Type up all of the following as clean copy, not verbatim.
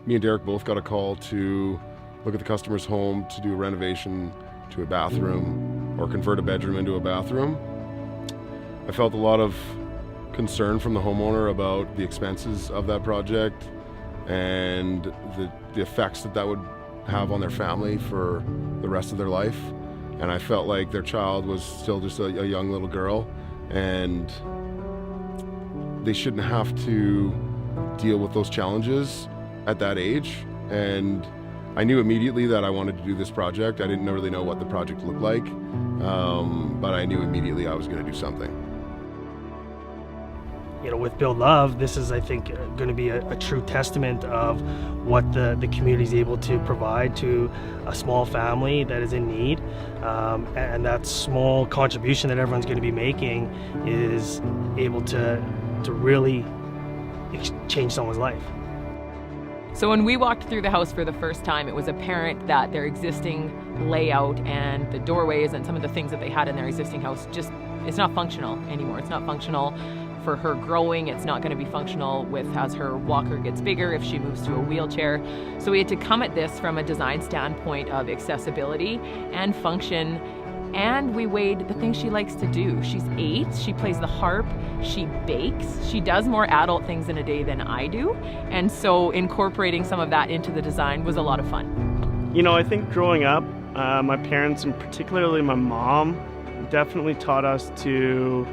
Me and Derek both got a call to look at the customer's home to do a renovation to a bathroom or convert a bedroom into a bathroom. I felt a lot of concern from the homeowner about the expenses of that project and the effects that would have on their family for the rest of their life. And I felt like their child was still just a young little girl, and they shouldn't have to deal with those challenges at that age. And I knew immediately that I wanted to do this project. I didn't really know what the project looked like, but I knew immediately I was going to do something. You know, with Build Love, this is, I think, going to be a true testament of what the community is able to provide to a small family that is in need. And that small contribution that everyone's going to be making is able to really change someone's life. So when we walked through the house for the first time, it was apparent that their existing layout and the doorways and some of the things that they had in their existing house it's not functional anymore. It's not functional for her growing. It's not going to be functional as her walker gets bigger, if she moves to a wheelchair. So we had to come at this from a design standpoint of accessibility and function. And we weighed the things she likes to do. She's 8, she plays the harp, she bakes, she does more adult things in a day than I do. And so incorporating some of that into the design was a lot of fun. You know, I think growing up, my parents, and particularly my mom, definitely taught us to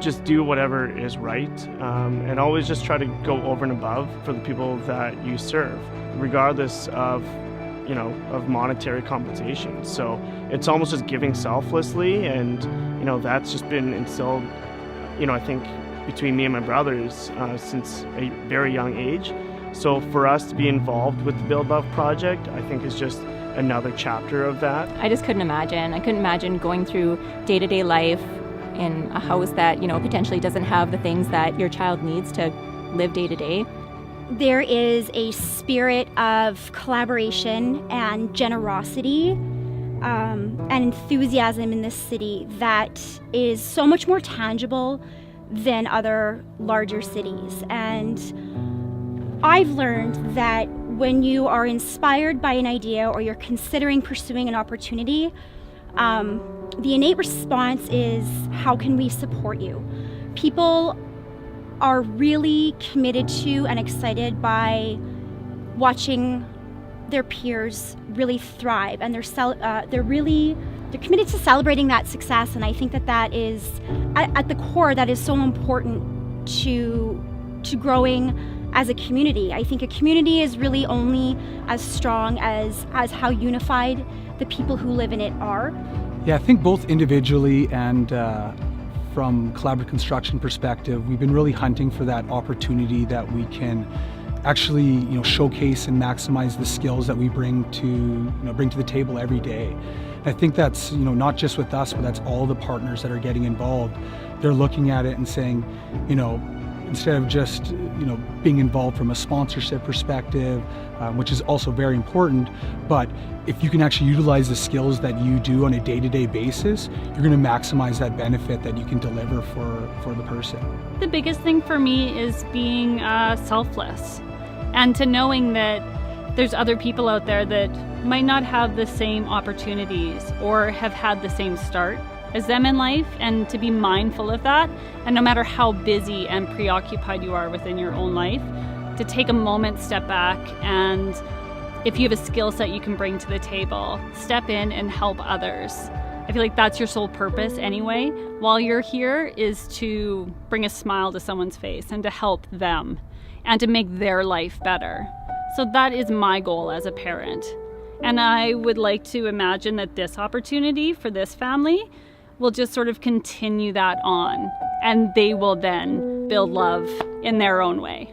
just do whatever is right, and always just try to go over and above for the people that you serve, regardless of monetary compensation. So it's almost just giving selflessly, and that's just been instilled, I think, between me and my brothers since a very young age. So for us to be involved with the Build Love project, I think is just another chapter of that. I just couldn't imagine. I couldn't imagine going through day-to-day life in a house that, potentially doesn't have the things that your child needs to live day to day. There is a spirit of collaboration and generosity and enthusiasm in this city that is so much more tangible than other larger cities. And I've learned that when you are inspired by an idea or you're considering pursuing an opportunity, the innate response is, how can we support you? People are really committed to and excited by watching their peers really thrive, and they're committed to celebrating that success. And I think that is at the core, that is so important to growing as a community. I think a community is really only as strong as how unified the people who live in it are. Yeah, I think both individually and from collaborative construction perspective, we've been really hunting for that opportunity that we can actually, showcase and maximize the skills that we bring to the table every day. And I think that's, not just with us, but that's all the partners that are getting involved. They're looking at it and saying, instead of just being involved from a sponsorship perspective, which is also very important, but if you can actually utilize the skills that you do on a day-to-day basis, you're going to maximize that benefit that you can deliver for the person. The biggest thing for me is being selfless, and to knowing that there's other people out there that might not have the same opportunities or have had the same start as them in life, and to be mindful of that. And no matter how busy and preoccupied you are within your own life, to take a moment, step back, and if you have a skill set you can bring to the table, step in and help others. I feel like that's your sole purpose anyway, while you're here, is to bring a smile to someone's face and to help them and to make their life better. So that is my goal as a parent. And I would like to imagine that this opportunity for this family will just sort of continue that on, and they will then build love in their own way.